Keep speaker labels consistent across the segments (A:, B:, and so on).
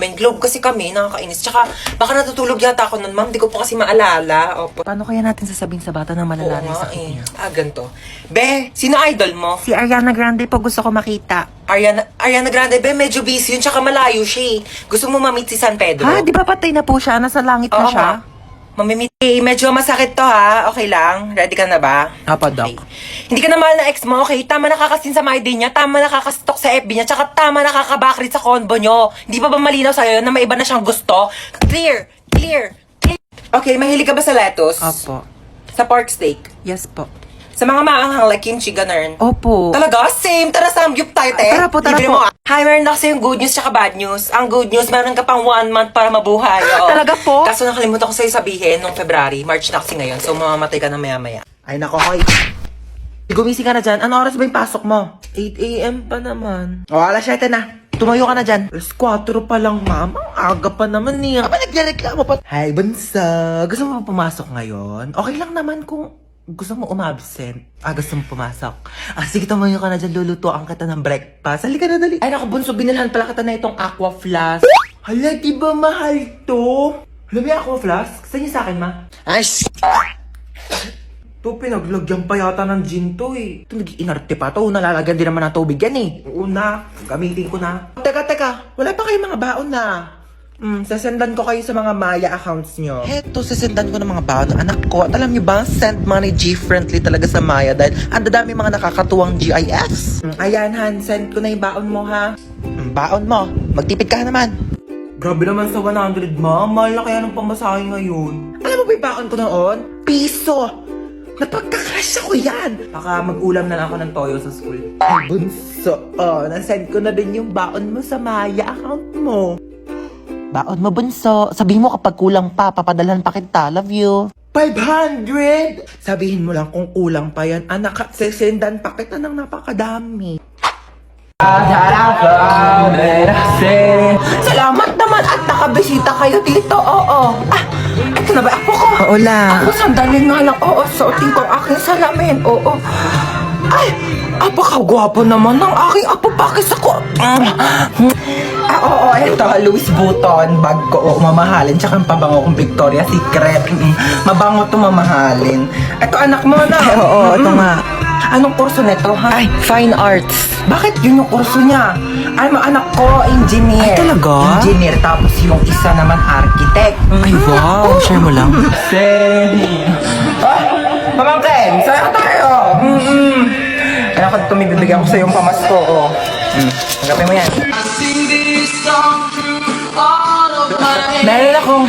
A: Main globe kasi kami, nakakainis. Tsaka, baka natutulog yata ako nun, ma'am. Di ko po kasi maalala. Opo.
B: Paano kaya natin sasabihin sa bata na
A: Oo
B: malala yung
A: nga
B: sakit
A: eh.
B: niya?
A: Ganito. Be, sino idol mo?
B: Si Ariana Grande po gusto ko makita.
A: Ariana Grande, be, medyo busy yun. Tsaka malayo siya eh. Gusto mo ma-meet si San Pedro?
B: Ha? Di ba patay na po siya? Nasa langit na
A: Oo
B: siya?
A: nga. Mamimit. Eh, medyo masakit to ha. Okay lang? Ready ka na ba?
B: Apo, Doc.
A: Okay. Hindi ka na mahal ng ex mo, okay? Tama nakakasin sa my day niya, tama nakakastok sa FB niya, tsaka tama nakakabakrit sa convo nyo. Hindi pa ba malinaw sa'yo na may iba na siyang gusto? Clear! Clear! Clear! Okay, mahilig ka ba sa lettuce?
B: Opo.
A: Sa pork steak?
B: Yes po.
A: Sa mga maanghang like kimchi, ganun?
B: Opo.
A: Talaga? Same! Tara, samgyup tayo, te!
B: Tara po, tara
A: Libre
B: po.
A: mo, ah. Hi, meron na kasi yung good news tsaka bad news. Ang good news, meron ka pang 1 month para mabuhay. Oo.
B: Talaga po?
A: Kaso nakalimutan ko sa'yo sabihin nung February, March na kasi ngayon, so mamamatay ka na maya-maya.
B: Ay, nako, hoy. Gumising ka na dyan. Ano oras ba yung pasok mo?
A: 8 a.m. pa naman.
B: O, alas 7 na. Tumayo ka na dyan.
A: Alas 4 pa lang, ma'am. Ang aga pa naman niya.
B: Aba, nagreklamo pa. Hi, Bunsa. Gusto mo pumasok ngayon? Okay lang naman kung gusto mo umabsent. Gusto mo pumasok. Sige, tumayo ka na dyan. Lulutuan kita ng breakfast. Halika na, dali. Ay, naku, Bunso. Binilhan pala kita na itong aqua flask. Hala, di ba mahal to? Hala, may aqua flask? Saan niyo sa akin, ma?
A: Ay,
B: To, pinaglagyan pa yata ng gin to eh. Ito, nag-iinarte pa to. Nalalagyan din naman ng tubig yan eh. Oo na, gamitin ko na. Teka, wala pa kayong mga baon na. Sasendan ko kayo sa mga Maya accounts nyo. Heto, sasendan ko ng mga baon ng anak ko. At alam nyo ba, send money G-friendly talaga sa Maya dahil ang dadami mga nakakatuwang GIFs. Ayan, Han, send ko na yung baon mo, ha? Baon mo, magtipid ka naman. Grabe naman sa 100, ma. Mahal na kaya ng pamasahe ngayon. Alam mo ba yung baon ko noon? Piso! Napagkakasya ko yan! Baka mag-ulam na lang ako ng toyo sa school. Ay, Bunso, nasend ko na din yung baon mo sa Maya account mo. Baon mo, Bunso. Sabihin mo kapag kulang pa, papadalhan pa kita. Love you. 500! Sabihin mo lang kung kulang pa yan. Anak, at sesendan pa kita ng napakadami. Salamat naman at nakabisita kayo dito, oo. Ito na ba ako ko? Oo lang. Ako sandali nga lang, oo. Suotin ko ang aking salamin, oo. Ay, apakagwapo naman ng aking apo, pakis ako. Oo, ito, Louis Vuitton, bag ko, oo, mamahalin. Tsaka ang pabango kong Victoria's Secret. Mabango to mamahalin. Ito, anak mo na. Ay, oo, ito nga. Anong kurso nito, ha? Ay, fine arts. Bakit yun yung kurso niya? Ay, anak ko, engineer. Ay, talaga? Engineer, tapos yung isa naman architect. Ay, wow. Share mo lang. Pamangkin, sa'yo tayo. Kaya ako ito, may bibigyan ko sa yung pamasko, oh. Tanggapin mo yan. Meron akong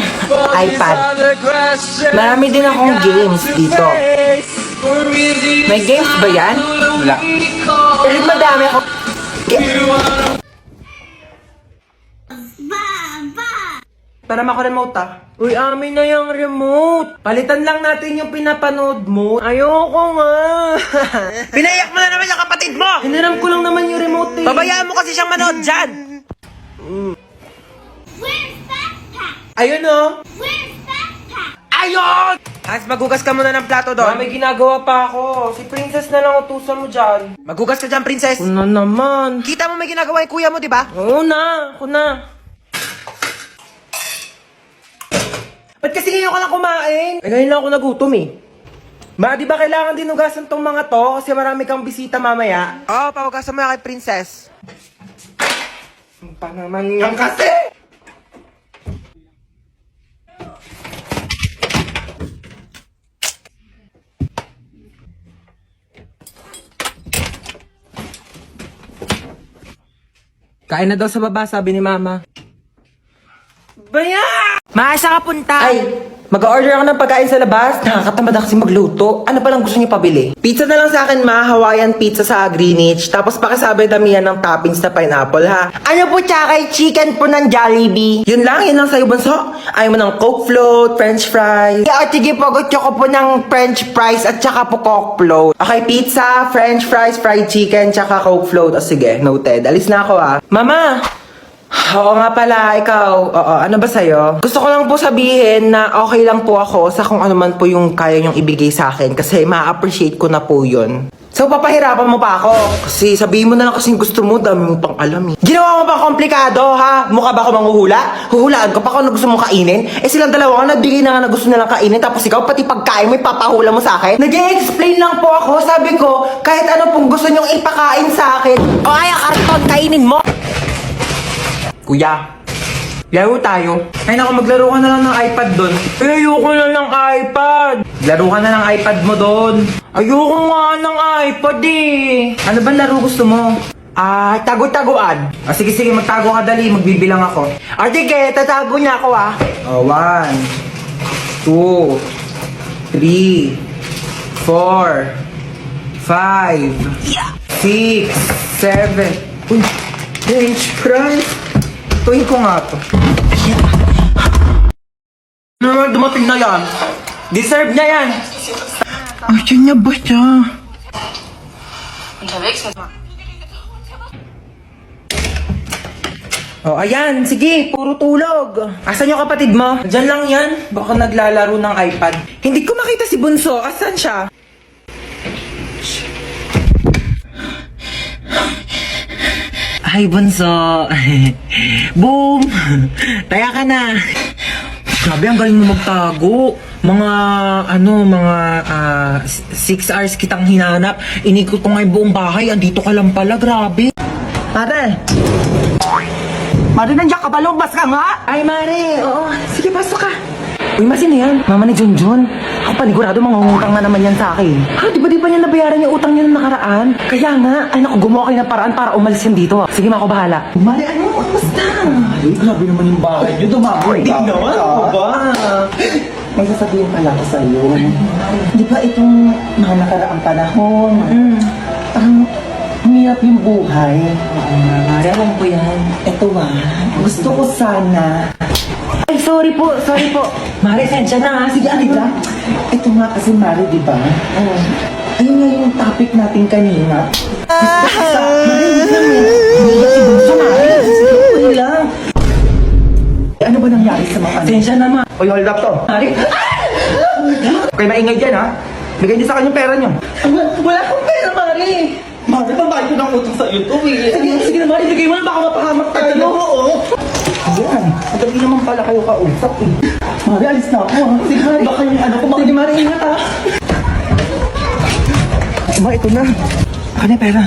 B: iPad. Marami din akong games dito. May games ba yan? Wala. Pero madami ako. Para mako-remote Uy, amin na yung remote. Palitan lang natin yung pinapanood mo. Ayoko nga. Pinayak mo na naman yung kapatid mo. Hiniram ko lang naman yung remote eh. Babayaan mo kasi siyang manood dyan. Ayun oh. Ayun! Hans, magugas ka muna ng plato doon. May ginagawa pa ako. Si Princess na lang utusan mo dyan. Magugas ka dyan, Princess. Una naman. Kita mo may ginagawa yung kuya mo, di ba? Oo na. Ako na. Ba't kasi ngayon ka lang kumain? Eh, ngayon lang ako nagutom eh. Ma, di ba kailangan din ugasan tong mga to? Kasi marami kang bisita mamaya. Oo, pahugasan mo kay Princess. Pa naman yan kasi! Kain na daw sa baba, sabi ni Mama. Baya! Maasa ka punta? Ay, mag-order ako ng pagkain sa labas. Nakakatamad na kasi magluto. Ano palang gusto niyo pabili? Pizza na lang sa akin, ma. Hawaiian pizza sa Greenwich. Tapos pakisabi damihan ng toppings na pineapple, ha? Ano po tsaka chicken po ng Jollibee? Yun lang sa'yo, Bunso. Ayaw mo ng Coke float, French fries. Yeah, sige po, gusto ko po ng French fries at tsaka po Coke float. Okay, pizza, French fries, fried chicken, tsaka Coke float. O sige, noted. Alis na ako, ha? Mama! Oo nga pala, ikaw. Oo, ano ba sa'yo? Gusto ko lang po sabihin na okay lang po ako sa kung ano man po yung kaya niyong ibigay sa akin kasi ma-appreciate ko na po yun. So, papahirapan mo pa ako? Kasi sabihin mo na lang kasing gusto mo, dami mo pang alam eh. Ginawa mo ba komplikado, ha? Mukha ba ako manghuhula? Huhulaan ko pa kung ano gusto mong kainin? Eh silang dalawa nga, nagbigay na nga na gusto nilang kainin, tapos ikaw, pati pagkain mo, ipapahula mo sa akin? Nag-i-explain lang po ako, sabi ko, kahit ano pong gusto nyong ipakain sa akin.
A: O kaya karton, kainin mo!
B: Kuya, laro tayo. Ay naku, maglaro ka na lang ng iPad doon. Ayoko na ng iPad. Laro ka na ng iPad mo doon. Ayoko nga ng iPad eh. Ano ba laro gusto mo? Tago-taguan. Sige, magtago ka dali, magbibilang ako. Sige, tatago niya ako 1, 2, 3, 4, 5, 6, 7. Uy, French fries. Tuwin ko nga to. Ano naman dumating na yan? Deserve niya yan. Ay, niya ba siya? Oh, ayan. Sige, puro tulog. Asan yung kapatid mo? Diyan lang yan. Baka naglalaro ng iPad. Hindi ko makita si Bunso. Asan siya? Ay, Bunso. Boom! Taya ka na. Grabe, ang galing mo magtago. Mga 6 hours kitang hinanap. Inikot ko nga yung buong bahay. Andito ka lang pala, grabe. Mare! Mare, nandiyan ka ba? Lumabas ka nga? Ay, Mare, oo. Sige, pasok ka. Uy, sino yan? Mama ni Junjun. Ako panigurado, mga utang na naman yan sa akin. Ha, di ba niya nabayaran yung utang niya nung nakaraan? Kaya nga, ay naku, gumawa kayo ng paraan para umalis yan dito. Sige, ako bahala. Mare, ano? Kamusta? Ay, grabe naman yung bahay niyo. Dumaboy ka. Hindi naman, ako ba? May sasabihin pala ko sa'yo. Di ba itong mga nakaraang panahon? Parang umiyak yung buhay. Oo nga, Mare, alam ko yan. Ito gusto ko sana. Ay, sorry po. Mare, sensya na ha. Sige, alika. Ito nga kasi, Mare, di ba? Ayun nga yung topic natin kanina. Mare, hindi si Bunso, Mare. Sige, okay lang. Ano ba nangyari sa mga sensya naman? Oy, hold up to. Mare. Okay, maingay dyan ha. Bigay niyo sa akin yung pera niyo. Wala akong pera, Mare. Mare, babayad ko ng utang sa'yo to eh. Sige na, Mare, bigay mo na baka mapahamak tayo. Oo. Ayan, madali naman pala kayo kausap eh. Mare, alis na ako. Sige, Mare. Baka yung ano ko. Sige, Mare, ingat ha. Ito na. Ano yung pera?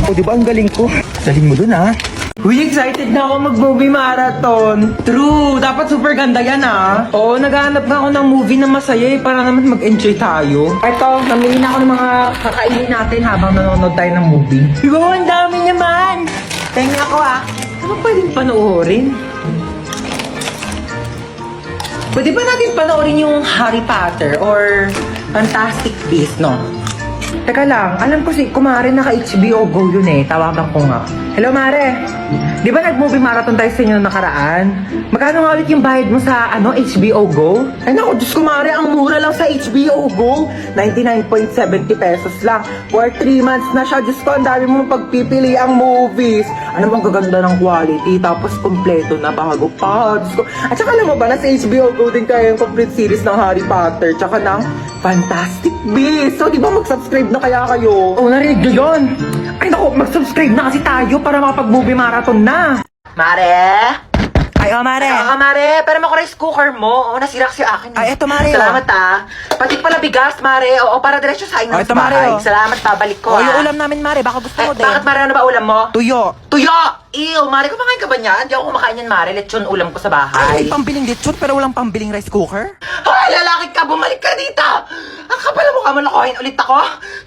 B: O, di ba ang galing ko? Galing mo dun ha. Uy, excited na ako mag-movie marathon. True, dapat super ganda yan Oo, naghahanap na ako ng movie na masaya para naman mag-enjoy tayo. Ito, namili na ako ng mga kakainin natin habang nanonood tayo ng movie. Wow, ang dami naman! Tingnan ako Ano pwedeng panoorin? Pwede ba natin panoorin yung Harry Potter or Fantastic Beasts, no? Teka lang, alam ko si Kumare naka-HBO Go yun tawagan ko nga. Hello, Mare. Di ba nag-movie marathon tayo sa inyo na nakaraan? Magkano nga ulit yung bayad mo sa HBO Go? Ay naku, Diyos ko, Mare, ang mura lang sa HBO Go. 99.70 pesos lang. For 3 months na siya. Diyos ko, ang dami mong pagpipili ang movies. Ano bang gaganda ng quality? Tapos kompleto na bago pa. Diyos ko. At saka alam mo ba, nasa HBO Go din kayo yung complete series ng Harry Potter. Tsaka ng Fantastic Beasts. So, di ba mag-subscribe na kaya kayo? Oh, narinig nyo yun? Ay naku, mag-subscribe na kasi tayo para makapag-movie marathon na. Mare? Ay, Mare. Mare, pero mo ko rice cooker mo. Nasira kasi akin. Ay, eto, Mare. Salamat Pati pala bigas, Mare. Oo, para diretso sa inyo sa bahay. Mare, salamat balik ko yung ulam namin, Mare. Baka gusto mo din. Bakit, Mare? Ano ba ulam mo? Tuyo. Ew, Mare, kumakain ka ba niyan? Hindi ako kumakain yan, Mare. Lechon ulam ko sa bahay. Ay, pambiling lechon pero walang pambiling rice cooker? Ay, lalaki ka! Bumalik ka dito! Ang kapal mo ka, malokohin ulit ako.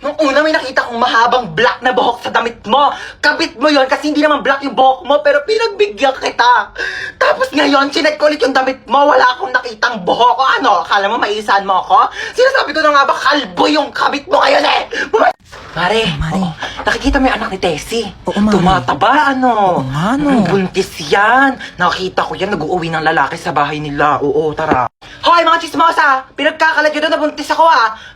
B: Nung una may nakita kong mahabang black na buhok sa damit mo. Kabit mo yon kasi hindi naman black yung buhok mo pero pinagbigyan kita. Tapos ngayon, chinek ko ulit yung damit mo. Wala akong nakitang buhok. O ano, akala mo maisahan mo ako? Sinasabi ko na nga ba, kalbo yung kabit mo ngayon Mare, nakikita mo yung anak ni Tessie. Oo, Mare. Tumataba, buntis yan. Nakita ko yan, nag-uuwi ng lalaki sa bahay nila. Oo, tara. Hoy, mga chismosa! Pinagkakalat yun na buntis ako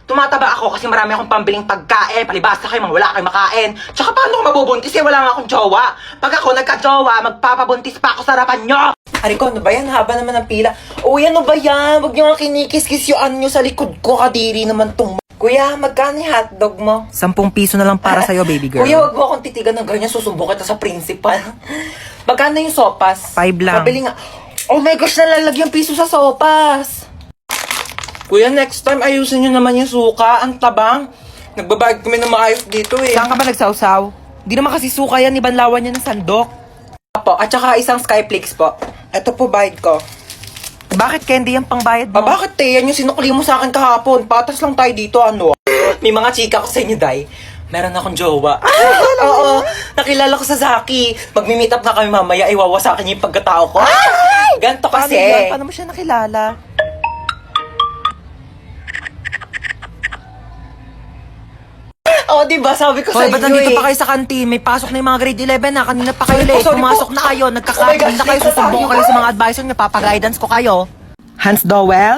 B: Tumataba ako kasi marami akong pambiling pagkain. Palibasa kayo, mga wala kayong makain. Tsaka paano ko mabubuntis wala nga akong jowa. Pag ako nagka-jowa, magpapabuntis pa ako sa harapan nyo. Ariko, ano ba yan? Haba naman ang pila. Uy, ano ba yan? Huwag nyo nga kinikis-kis yung ano nyo sa likod ko. Kadiri naman tong
A: Kuya, magkano yung hotdog mo?
B: 10 piso na lang para sa'yo, baby girl.
A: Kuya, wag mo akong titigan ng ganyan. Susumbong kita sa principal. Magkano yung sopas?
B: 5 lang.
A: Pabili nga. Oh my gosh, nalalagyan piso sa sopas. Kuya, next time ayusin nyo naman yung suka. Ang tabang. Nagbabayad kami ng maayos dito eh.
B: Saan ka ba nagsawsaw? Di naman kasi suka yan, ibanlawan niya ng sandok.
A: Po, at saka isang Skyflakes po. Ito po bayad ko.
B: Bakit candy yung pangbayad mo?
A: Bakit te? Yan yung sinukli mo sa akin kahapon. Patas lang tayo dito, ano? May mga chika ko sa inyo, Day. Meron akong jowa. Oo, nakilala ko sa Zaki. Magmi-meet up na kami mamaya, iwawasakin niya yung pagkatao ko. Ganto
B: Paano
A: kasi.
B: yan? Paano mo siya nakilala?
A: Oo, diba? Sabi ko sa
B: Hoy,
A: inyo
B: ba't nandito
A: eh.
B: pa kayo sa kantin? May pasok na yung mga grade 11 na. Kanina pa kayo
A: Sorry po,
B: late.
A: sorry
B: Pumasok
A: po.
B: na kayo.
A: Oh my
B: Nagkakaroon
A: gosh,
B: na kayo.
A: late na
B: Susumbong ko
A: tayo.
B: kayo sa mga advisor niyo. Papaguidance ko kayo. Hans Dowell?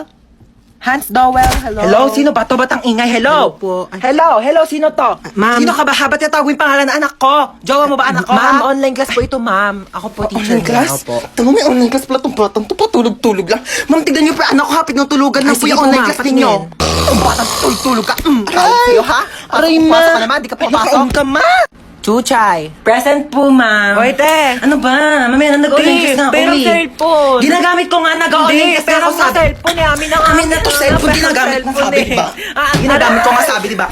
B: Hans Dowell, hello?
A: Hello, sino ba to? Ba't ang ingay? Hello?
B: Hello po. Ay.
A: Hello, sino to?
B: Ma'am.
A: Sino ka ba? Ba't yung pangalan ng anak ko? Jowa mo ba anak ko,
B: Ma'am,
A: ha?
B: online class po ito, ma'am. Ako po, teacher
A: Online class?
B: niya. Opo.
A: Tama, may online class pala itong batang to. Patulog-tulog lang. Ma'am, tignan niyo pa anak ko, hapit ng tulugan lang
B: Ay,
A: po
B: sige
A: yung
B: po,
A: online
B: ma'am,
A: class
B: patingin.
A: ninyo.
B: Ang batang tulog ka.
A: Ay,
B: Sa'yo, ha?
A: Aray,
B: Pasok
A: ma.
B: ka naman, di ka papasok.
A: Nakaon ka, ma.
B: Chuchay.
A: Present po, ma'am.
B: Hoy, te.
A: Ano ba? Mamaya na nag-online class na ako,
B: pero
A: eh.
B: cellphone.
A: Ginagamit ko nga, nag-online class na
B: pero
A: ako
B: sa
A: sabi.
B: cellphone eh. Amin
A: Amin na to, cellphone. Ginagamit mo, sabi, di ba? Ginagamit ko nga, sabi, di ba?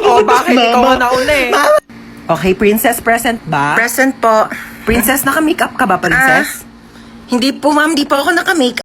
B: Oh, bakit? Ikaw nga nauna eh. Okay, princess present ba?
A: Present po.
B: Princess, naka-makeup ka ba, princess?
A: Hindi po, ma'am. Di pa ako nakamake